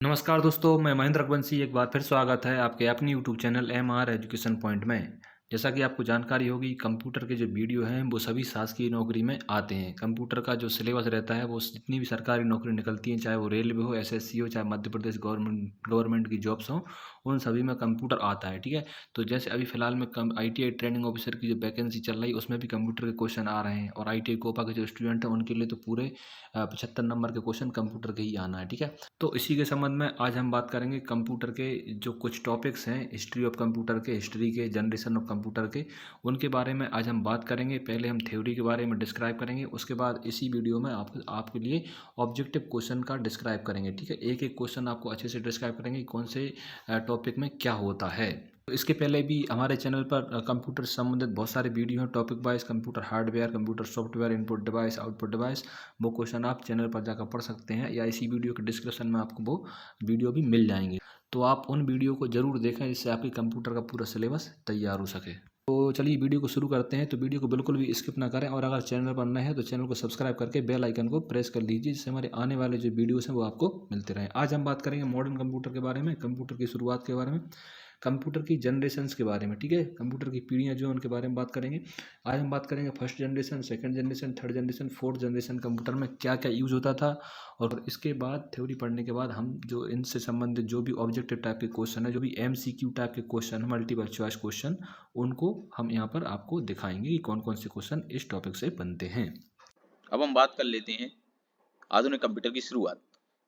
नमस्कार दोस्तों, मैं महेंद्र रघुवंशी एक बार फिर स्वागत है आपके अपनी YouTube channel MR education point में। जैसा कि आपको जानकारी होगी, कंप्यूटर के जो वीडियो हैं वो सभी शासकीय नौकरी में आते हैं। कंप्यूटर का जो सिलेबस रहता है वो जितनी भी सरकारी नौकरी निकलती हैं, चाहे वो रेलवे हो, एसएससी हो, चाहे मध्य प्रदेश गवर्नमेंट की जॉब्स हों, उन सभी में कंप्यूटर आता है। ठीक है, तो जैसे अभी फिलहाल में ITI ट्रेनिंग ऑफिसर की जो वैकेंसी चल रही है उसमें भी कंप्यूटर के क्वेश्चन आ रहे हैं, और ITI कोपा के जो स्टूडेंट हैं उनके लिए तो पूरे 75 नंबर के क्वेश्चन कंप्यूटर के ही आना है। ठीक है, तो इसी के संबंध में आज हम बात करेंगे कंप्यूटर के जो कुछ टॉपिक्स हैं, हिस्ट्री ऑफ कंप्यूटर के, हिस्ट्री के, जनरेशन ऑफ कंप्यूटर के, उनके बारे में आज हम बात करेंगे। पहले हम थ्योरी के बारे में डिस्क्राइब करेंगे, उसके बाद इसी वीडियो में आपके लिए ऑब्जेक्टिव क्वेश्चन का डिस्क्राइब करेंगे। ठीक है, एक एक क्वेश्चन आपको अच्छे से डिस्क्राइब करेंगे कौन से टॉपिक में क्या होता है। तो इसके पहले भी हमारे चैनल पर कंप्यूटर से संबंधित बहुत सारे वीडियो हैं, topic wise, computer hardware, computer software, input device, output device. वो क्वेश्चन आप चैनल पर जाकर पढ़ सकते हैं, या इसी वीडियो के डिस्क्रिप्शन में आपको वो वीडियो भी मिल जाएंगे। तो आप उन वीडियो को ज़रूर देखें, जिससे आपकी कंप्यूटर का पूरा सिलेबस तैयार हो सके। तो चलिए वीडियो को शुरू करते हैं। तो वीडियो को बिल्कुल भी स्किप ना करें, और अगर चैनल पर नए हैं तो चैनल को सब्सक्राइब करके बेल आइकन को प्रेस कर लीजिए, जिससे हमारे आने वाले जो वीडियोस हैं वो आपको मिलते रहें। आज हम बात करेंगे मॉडर्न कंप्यूटर के बारे में, कंप्यूटर की शुरुआत के बारे में, कंप्यूटर की जनरेशन्स के बारे में। ठीक है, कंप्यूटर की पीढ़ियाँ जो हैं उनके बारे में बात करेंगे। आज हम बात करेंगे first generation, second generation, third generation, fourth generation computer में क्या क्या यूज़ होता था। और इसके बाद थ्योरी पढ़ने के बाद हम जो इनसे संबंधित जो भी ऑब्जेक्टिव टाइप के क्वेश्चन है, जो भी MCQ टाइप के क्वेश्चन है, मल्टीपल चॉइस क्वेश्चन, उनको हम यहाँ पर आपको दिखाएंगे कि कौन कौन से क्वेश्चन इस टॉपिक से बनते हैं। अब हम बात कर लेते हैं आधुनिक कंप्यूटर की शुरुआत।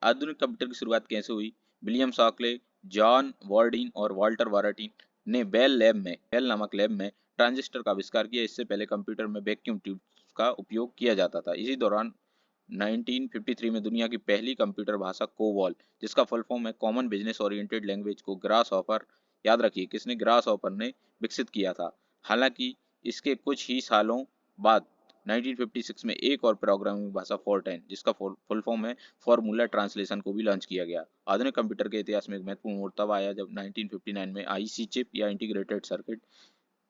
आधुनिक कंप्यूटर की शुरुआत कैसे हुई? विलियम शॉकले, जॉन वार्डिन और वाल्टर वाराटिन ने बेल नामक लैब में ट्रांजिस्टर का आविष्कार किया। इससे पहले कंप्यूटर में वैक्यूम ट्यूब्स का उपयोग किया जाता था। इसी दौरान 1953 में दुनिया की पहली कंप्यूटर भाषा कोबॉल, जिसका फुल फॉर्म है कॉमन बिजनेस ओरिएंटेड लैंग्वेज, को ग्रास हॉपर, याद रखिए किसने, ग्रास हॉपर ने विकसित किया था। हालांकि इसके कुछ ही सालों बाद 1956 में एक और प्रोग्रामिंग भाषा फोर्टेन, जिसका फुल फॉर्म है फॉर्मूला ट्रांसलेशन, को भी लॉन्च किया गया। आधुनिक कंप्यूटर के इतिहास में एक महत्वपूर्ण मोड़ तब आया जब 1959 में आईसी चिप या इंटीग्रेटेड सर्किट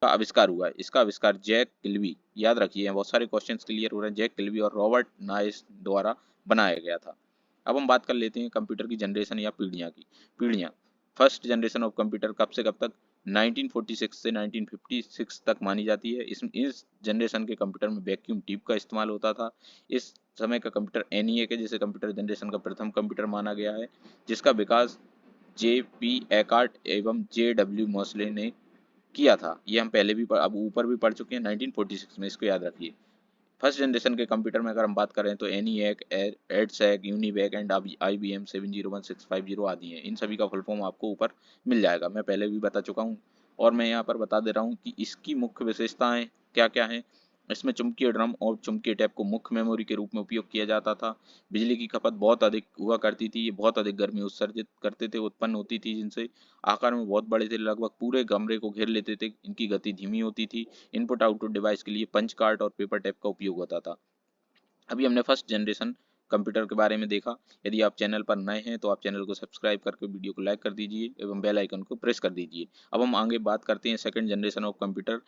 का आविष्कार हुआ है। इसका आविष्कार जैक किल्बी, याद रखिए बहुत सारे क्वेश्चंस क्लियर हो रहे हैं, जैक किल्बी और रॉबर्ट नाइस द्वारा बनाया गया था। अब हम बात कर लेते हैं कंप्यूटर की जनरेशन या पीढ़ियाँ की। पीढ़ियाँ, फर्स्ट जनरेशन ऑफ कंप्यूटर कब से कब तक? 1946 से 1956 तक मानी जाती है। इस जनरेशन के कंप्यूटर में वैक्यूम ट्यूब का इस्तेमाल होता था। इस समय का कंप्यूटर एनईए के जैसे कंप्यूटर जनरेशन का प्रथम कंप्यूटर माना गया है, जिसका विकास JP एकार्ट एवं JW मोसले ने किया था। ये हम पहले भी अब ऊपर भी पढ़ चुके हैं 1946 में, इसको याद रखिए। फर्स्ट जनरेशन के कंप्यूटर में अगर हम बात करें तो ENIAC, EDSAC, UNIVAC and IBM 701650 आदि हैं। इन सभी का फुल फॉर्म आपको ऊपर मिल जाएगा, मैं पहले भी बता चुका हूँ, और मैं यहाँ पर बता दे रहा हूँ कि इसकी मुख्य विशेषताएं क्या क्या हैं। इसमें चुंबकीय ड्रम और चुंबकीय टैप को मुख्य मेमोरी के रूप में उपयोग किया जाता था। बिजली की खपत बहुत अधिक हुआ करती थी, ये बहुत अधिक गर्मी उत्सर्जित करते थे, उत्पन्न होती थी, जिनसे आकार में बहुत बड़े थे, लगभग पूरे कमरे को घेर लेते थे। इनकी गति धीमी होती थी। इनपुट आउटपुट डिवाइस के लिए पंच कार्ड और पेपर टेप का उपयोग होता था। अभी हमने फर्स्ट जनरेशन कंप्यूटर के बारे में देखा। यदि आप चैनल पर नए हैं तो आप चैनल को सब्सक्राइब करके वीडियो को लाइक कर दीजिए एवं बेल आइकन को प्रेस कर दीजिए। अब हम आगे बात करते हैं सेकंड जनरेशन ऑफ कंप्यूटर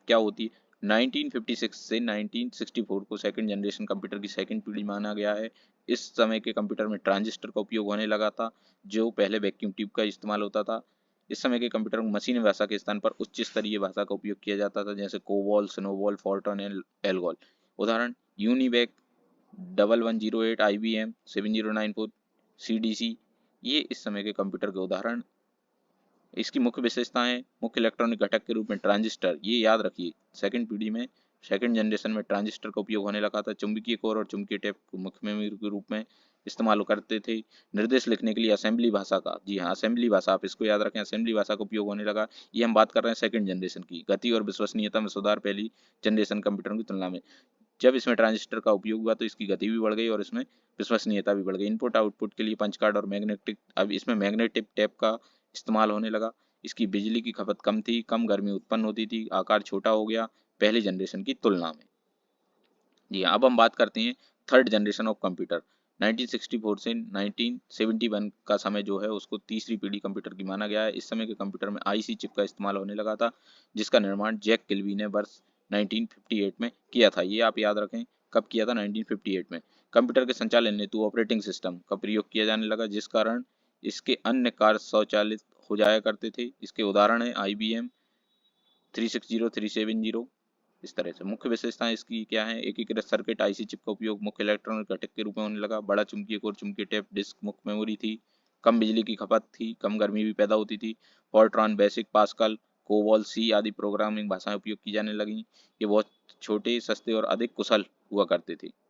क्या होती है। 1956 से 1964 को सेकंड जनरेशन कंप्यूटर की सेकंड पीढ़ी माना गया है। इस समय के कंप्यूटर में ट्रांजिस्टर का उपयोग होने लगा था, जो पहले वैक्यूम ट्यूब का इस्तेमाल होता था। इस समय के कंप्यूटर में मशीनी भाषा के स्थान पर उच्च स्तरीय भाषा का उपयोग किया जाता था, जैसे कोबॉल, स्नोबॉल, फोर्टन, एल्गोल। उदाहरण यूनिवैक 1108, IBM 7094, CDC, ये इस समय के कंप्यूटर के उदाहरण। इसकी मुख्य विशेषताएं, मुख्य इलेक्ट्रॉनिक घटक के रूप में ट्रांजिस्टर, ये याद रखिए सेकंड पीढ़ी में, सेकंड जनरेशन में ट्रांजिस्टर का उपयोग होने लगा था। चुंबकीय कोर और चुंबकीय टेप को मुख्य मेमोरी के रूप में इस्तेमाल करते थे। निर्देश लिखने के लिए असेंबली भाषा का, जी हाँ असेंबली भाषा, आप इसको याद रखें, असेंबली भाषा का उपयोग होने लगा। ये हम बात कर रहे हैं सेकंड जनरेशन की। गति और विश्वसनीयता में सुधार पहली जनरेशन कंप्यूटर की तुलना में। जब इसमें ट्रांजिस्टर का उपयोग हुआ तो इसकी गति भी बढ़ गई और इसमें विश्वसनीयता भी बढ़ गई। इनपुट आउटपुट के लिए पंच कार्ड और मैग्नेटिक, अब इसमें मैग्नेटिक टेप का इस्तेमाल होने लगा। इसकी बिजली की खपत कम थी, कम गर्मी उत्पन्न होती थी, आकार छोटा हो गया पहली जनरेशन की तुलना में। जी हाँ, अब हम बात करते हैं थर्ड जनरेशन ऑफ कंप्यूटर। 1964 से 1971 का समय जो है उसको तीसरी पीढ़ी कंप्यूटर की माना गया है। इस समय के कंप्यूटर में आईसी चिप का इस्तेमाल होने लगा था, जिसका निर्माण जैक किल्बी ने वर्ष 1958 में किया था। ये आप याद रखें, कब किया था? 1958 में। कंप्यूटर के संचालन हेतु ऑपरेटिंग सिस्टम का प्रयोग किया जाने लगा, जिस कारण इसके अन्य कार्य स्वचालित हो जाया करते थे। इसके उदाहरण है IBM 360, 370। इस तरह से मुख्य विशेषताएं इसकी क्या है? एकीकृत सर्किट IC चिप का उपयोग मुख्य इलेक्ट्रॉनिक घटक के रूप में होने लगा। बड़ा चुंबकीय कोर, चुंबकीय टेप डिस्क, मुख्य मेमोरी थी। कम बिजली की खपत थी, कम गर्मी भी पैदा होती थी। फॉर्ट्रॉन, बेसिक, पास्कल, कोबॉल, सी आदि प्रोग्रामिंग भाषाएं उपयोग की जाने लगी। ये बहुत छोटे, सस्ते और अधिक कुशल हुआ करते थे।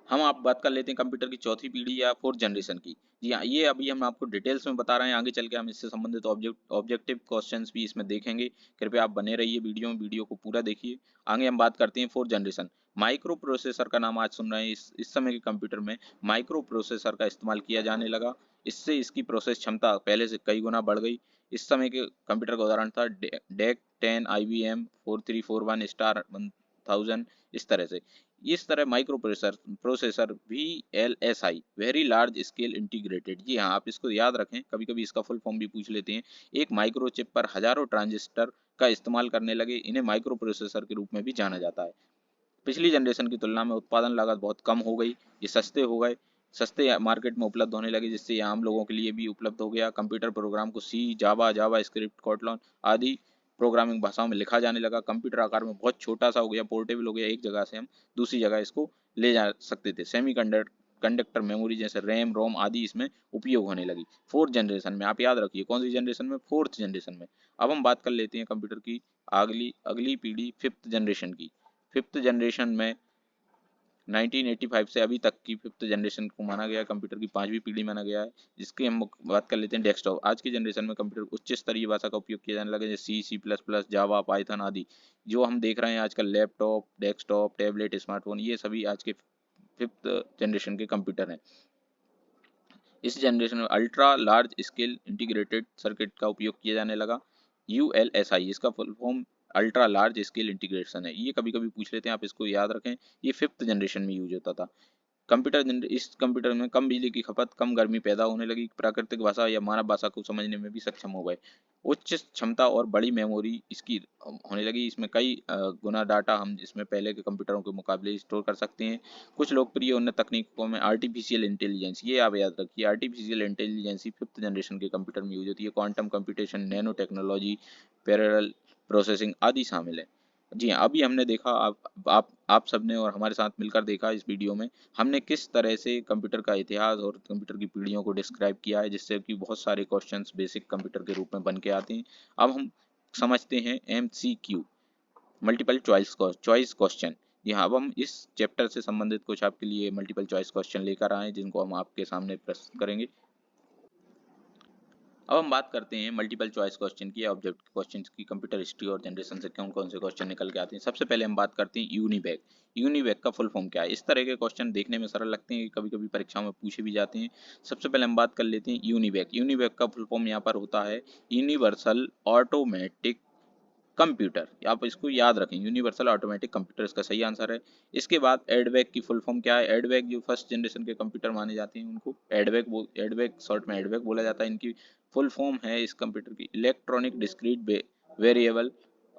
हम आप बात कर लेते हैं कंप्यूटर की चौथी पीढ़ी या फोर्थ जनरेशन की। जी हाँ, ये अभी हम आपको डिटेल्स में बता रहे हैं। आगे चल के हम इससे संबंधित ऑब्जेक्टिव क्वेश्चंस भी इसमें देखेंगे। कृपया आप बने रहिए वीडियो को पूरा देखिए। आगे हम बात करते हैं फोर्थ जनरेशन। माइक्रो प्रोसेसर का नाम आज सुन रहे हैं। इस समय के कंप्यूटर में माइक्रो प्रोसेसर का इस्तेमाल किया जाने लगा। इससे इसकी प्रोसेस क्षमता पहले से कई गुना बढ़ गई। इस समय के कंप्यूटर का उदाहरण था डेक 10, IBM 4341 स्टार 1000। इस तरह microprocessor VLSI, very large scale integrated. जी हाँ, आप इसको याद रखें, कभी कभी इसका फुल फॉर्म भी पूछ लेते हैं। एक माइक्रो चिप पर हजारों ट्रांजिस्टर का इस्तेमाल करने लगे। इन्हें माइक्रो प्रोसेसर के रूप में भी जाना जाता है। पिछली जनरेशन की तुलना में उत्पादन लागत बहुत कम हो गई। ये सस्ते हो गए, सस्ते मार्केट में उपलब्ध होने लगे, जिससे ये आम लोगों के लिए भी उपलब्ध हो गया। कंप्यूटर प्रोग्राम को C, जावा स्क्रिप्ट, कोटलॉन आदि प्रोग्रामिंग भाषाओं में लिखा जाने लगा। कंप्यूटर आकार में बहुत छोटा सा हो गया, पोर्टेबल हो गया। एक जगह से हम दूसरी जगह इसको ले जा सकते थे। कंडक्टर मेमोरी जैसे रैम, रोम आदि इसमें उपयोग होने लगी। फोर्थ जनरेशन में आप याद रखिए, कौन सी जनरेशन में? फोर्थ जनरेशन में। अब हम बात कर लेते हैं कंप्यूटर की अगली अगली पीढ़ी, फिफ्थ जनरेशन की। फिफ्थ जनरेशन में 1985 से अभी तक की फिफ्थ जनरेशन को माना गया है, कंप्यूटर की पांचवी पीढ़ी माना गया है। जिसकी हम बात कर लेते हैं डेस्कटॉप। आज की जनरेशन में कंप्यूटर उच्च स्तरीय भाषा का उपयोग किया जाने लगा, जैसे C++, जावा, पाइथन आदि। जो हम देख रहे हैं आजकल लैपटॉप, डेस्कटॉप, टैबलेट, स्मार्टफोन, ये सभी आज के फिफ्थ जनरेशन के कंप्यूटर हैं। इस जनरेशन में ultra large scale integrated circuit का उपयोग किया जाने लगा। ULSI, इसका full form ultra large scale integration है। ये कभी कभी पूछ लेते हैं, आप इसको याद रखें। ये फिफ्थ जनरेशन में यूज होता था। इस कंप्यूटर में कम बिजली की खपत, कम गर्मी पैदा होने लगी। प्राकृतिक भाषा या मानव भाषा को समझने में भी सक्षम हो गए। उच्च क्षमता और बड़ी मेमोरी इसकी होने लगी। इसमें कई गुना डाटा हम इसमें पहले के कंप्यूटरों के मुकाबले स्टोर कर सकते हैं। कुछ लोकप्रिय उन्नत तकनीकों में आर्टिफिशियल इंटेलिजेंस, ये आप याद रखिए, आर्टिफिशियल इंटेलिजेंस फिफ्थ जनरेशन के कंप्यूटर में यूज होती है। Quantum computation, nano technology, parallel processing आदि शामिल है। जी हाँ, अभी हमने देखा, आप सबने और हमारे साथ मिलकर देखा इस वीडियो में हमने किस तरह से कंप्यूटर का इतिहास और कंप्यूटर की पीढ़ियों को डिस्क्राइब किया है, जिससे कि बहुत सारे क्वेश्चंस बेसिक कंप्यूटर के रूप में बन के आते हैं। अब हम समझते हैं MCQ, मल्टीपल चॉइस क्वेश्चन। जी हाँ, अब हम इस चैप्टर से संबंधित कुछ आपके लिए मल्टीपल चॉइस क्वेश्चन लेकर आए, जिनको हम आपके सामने प्रस्तुत करेंगे। अब हम बात करते हैं मल्टीपल चॉइस क्वेश्चन की, ऑब्जेक्ट क्वेश्चन की। कंप्यूटर हिस्ट्री और जनरेशन से कौन कौन से क्वेश्चन निकल के आते हैं। सबसे पहले हम बात करते हैं यूनिवैक। यूनिवैक का फुल फॉर्म क्या है? इस तरह के क्वेश्चन देखने में सरल लगते हैं, कभी कभी परीक्षाओं में पूछे भी जाते हैं। सबसे पहले हम बात कर लेते हैं यूनिवैक। यूनिवैक का फुल फॉर्म यहाँ पर होता है यूनिवर्सल ऑटोमेटिक कंप्यूटर। आप इसको याद रखें, यूनिवर्सल ऑटोमेटिक कंप्यूटर इसका सही आंसर है। इसके बाद एडवेक की फुल फॉर्म क्या है? एडवेक जो फर्स्ट जनरेशन के कंप्यूटर माने जाते हैं, उनको एडवेक शॉर्ट में एडवेक बोला जाता है। इनकी फुल फॉर्म है इस कंप्यूटर की electronic discrete variable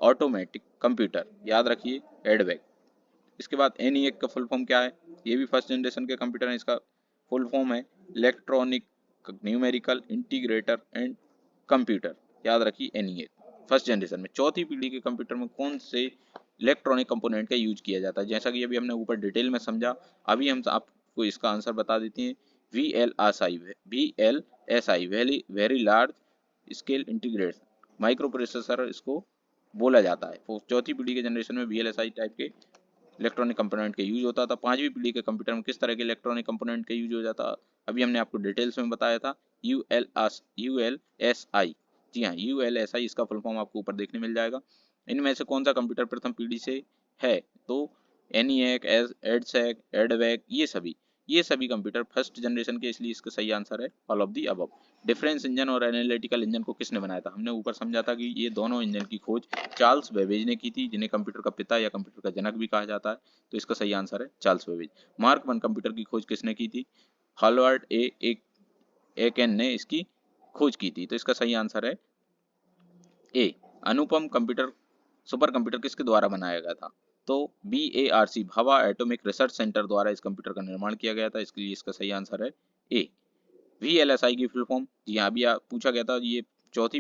automatic computer, याद रखिए एडवेक। इसके बाद एनईएक का फुल फॉर्म क्या है? ये भी फर्स्ट जनरेशन के कंप्यूटर है। इसका फुल फॉर्म है electronic numerical integrator and computer, याद रखिए एनईएक। फर्स्ट जनरेशन में चौथी पीढ़ी के कंप्यूटर में कौन से इलेक्ट्रॉनिक कंपोनेंट का यूज किया जाता है? जैसा कि अभी हमने ऊपर डिटेल में समझा, अभी हम आपको इसका आंसर बता देते हैं। VLSI, very large scale integrate micro processor इसको बोला जाता है। तो चौथी पीढ़ी के जनरेशन में VLSI टाइप के इलेक्ट्रॉनिक कंपोनेंट का यूज होता था। पांचवी पीढ़ी के कंप्यूटर में किस तरह के इलेक्ट्रॉनिक कंपोनेंट का यूज हो जाता, अभी हमने आपको डिटेल्स में बताया था। ULSI, जी हाँ, ULSI, इसका फुल फॉर्म आपको ऊपर देखने मिल जाएगा। इनमें से कौन सा कंप्यूटर प्रथम पीढ़ी से है? तो एनईएक, एडसेक, एडवेक, ये सभी कंप्यूटर फर्स्ट जनरेशन के, इसलिए इसका सही आंसर है all of the above. Difference engine और एनालिटिकल इंजन को किसने बनाया था? हमने ऊपर समझा था कि ये दोनों इंजन की खोज चार्ल्स बेबेज ने की थी, जिन्हें कंप्यूटर का पिता या कंप्यूटर का जनक भी कहा जाता है। तो इसका सही आंसर है चार्ल्स बेबेज। मार्क 1 कंप्यूटर की खोज किसने की थी? हार्वर्ड एकन ने इसकी खोज की थी। तो इसका सही आंसर है ए। अनुपम कंप्यूटर सुपर कंप्यूटर किसके द्वारा बनाया गया था? तो BARC Bhabha atomic research centre द्वारा इस कंप्यूटर का निर्माण किया गया था, इसके लिए इसका सही आंसर है ए। VLSI की फुल फॉर्म, जी हाँ, अभी पूछा गया था, ये चौथी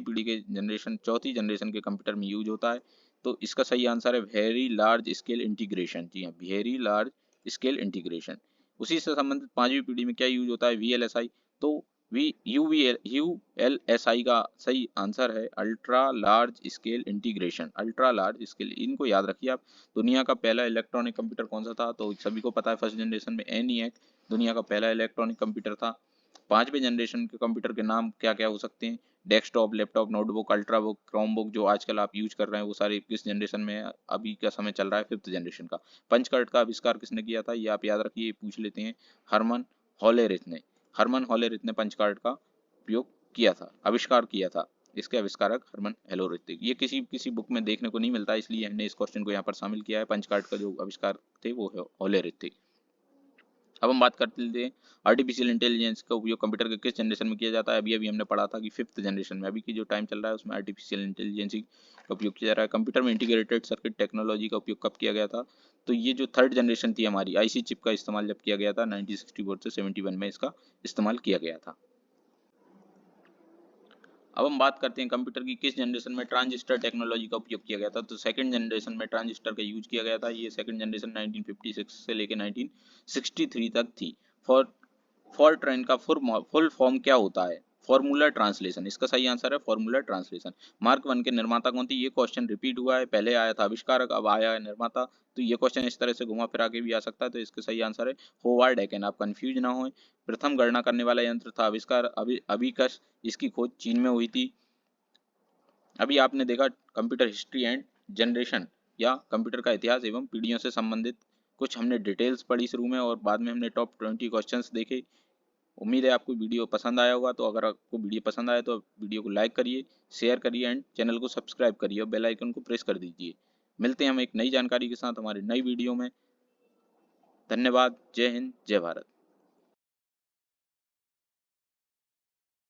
जनरेशन के कंप्यूटर में यूज होता है, तो इसका सही आंसर है वेरी लार्ज स्केल इंटीग्रेशन। जी हाँ, वेरी लार्ज स्केल इंटीग्रेशन। उसी से संबंधित पांचवी पीढ़ी में क्या यूज होता है, VLSI। तो ULSI का सही आंसर है ultra large scale integration, ultra large scale. इनको याद रखिए आप। दुनिया का पहला इलेक्ट्रॉनिक कंप्यूटर कौन सा था, तो सभी को पता है फर्स्ट जनरेशन में ENIAC दुनिया का पहला इलेक्ट्रॉनिक कंप्यूटर था। पांचवें जनरेशन के कंप्यूटर के नाम क्या क्या हो सकते हैं, desktop, laptop, notebook, ultrabook, Chromebook, जो आजकल आप यूज कर रहे हैं वो सारे किस जनरेशन में है, अभी का समय चल रहा है फिफ्थ जनरेशन का। पंच कार्ड का आविष्कार किसने किया था, ये आप याद रखिए, पूछ लेते हैं, हरमन हॉलेरिथ ने। हरमन हॉलेरिथ ने पंच कार्ड का उपयोग किया था, आविष्कार किया था। इसके आविष्कारक हरमन हेलोरिथ थे। ये किसी किसी बुक में देखने को नहीं मिलता, इसलिए हमने इस क्वेश्चन को यहाँ पर शामिल किया है। पंच कार्ड का जो आविष्कार थे वो हॉलेरिथ थे। अब हम बात करते हैं आर्टिफिशियल इंटेलिजेंस का उपयोग कंप्यूटर के किस जनरेशन में किया जाता है। अभी अभी हमने पढ़ा था कि फिफ्थ जनरेशन में, अभी की जो टाइम चल रहा है उसमें आर्टिफिशियल इंटेलिजेंस का उपयोग किया जा रहा है। कंप्यूटर में इंटीग्रेटेड सर्किट टेक्नोलॉजी का उपयोग कब किया गया था, तो ये जो थर्ड जनरेशन थी हमारी, IC चिप का इस्तेमाल जब किया गया था 1964 से 71 में इसका इस्तेमाल किया गया था। अब हम बात करते हैं कंप्यूटर की किस जनरेशन में ट्रांजिस्टर टेक्नोलॉजी का उपयोग किया गया था, तो सेकंड जनरेशन में ट्रांजिस्टर का यूज किया गया था। ये सेकंड जनरेशन 1956 से लेकर 1963 तक थी। फॉर फॉरट्रैन का फुल फॉर्म क्या होता है, फॉर्मूला ट्रांसलेशन। इसका सही आंसर है फॉर्मूला ट्रांसलेशन। मार्क 1 के निर्माता कौन थे, ये क्वेश्चन रिपीट हुआ है, पहले आया था आविष्कारक, अब आया है निर्माता, तो ये क्वेश्चन इस तरह से घुमा फिरा के भी आ सकता है, तो इसका सही आंसर है होवार्ड एकेन। आप कंफ्यूज ना हो। प्रथम गणना करने वाला यंत्र था आविष्कार अबिकस, इसकी खोज चीन में हुई थी। अभी आपने देखा कंप्यूटर हिस्ट्री एंड जनरेशन, या कंप्यूटर का इतिहास एवं पीढ़ियों से संबंधित कुछ हमने डिटेल्स पढ़ी शुरू में, और बाद में हमने टॉप 20 क्वेश्चंस देखे। उम्मीद है आपको वीडियो पसंद आया होगा। तो अगर आपको वीडियो पसंद आए तो वीडियो को लाइक करिए, शेयर करिए एंड चैनल को सब्सक्राइब करिए और बेल आइकन को प्रेस कर दीजिए। मिलते हैं हम एक नई जानकारी के साथ हमारी नई वीडियो में। धन्यवाद। जय हिंद, जय भारत।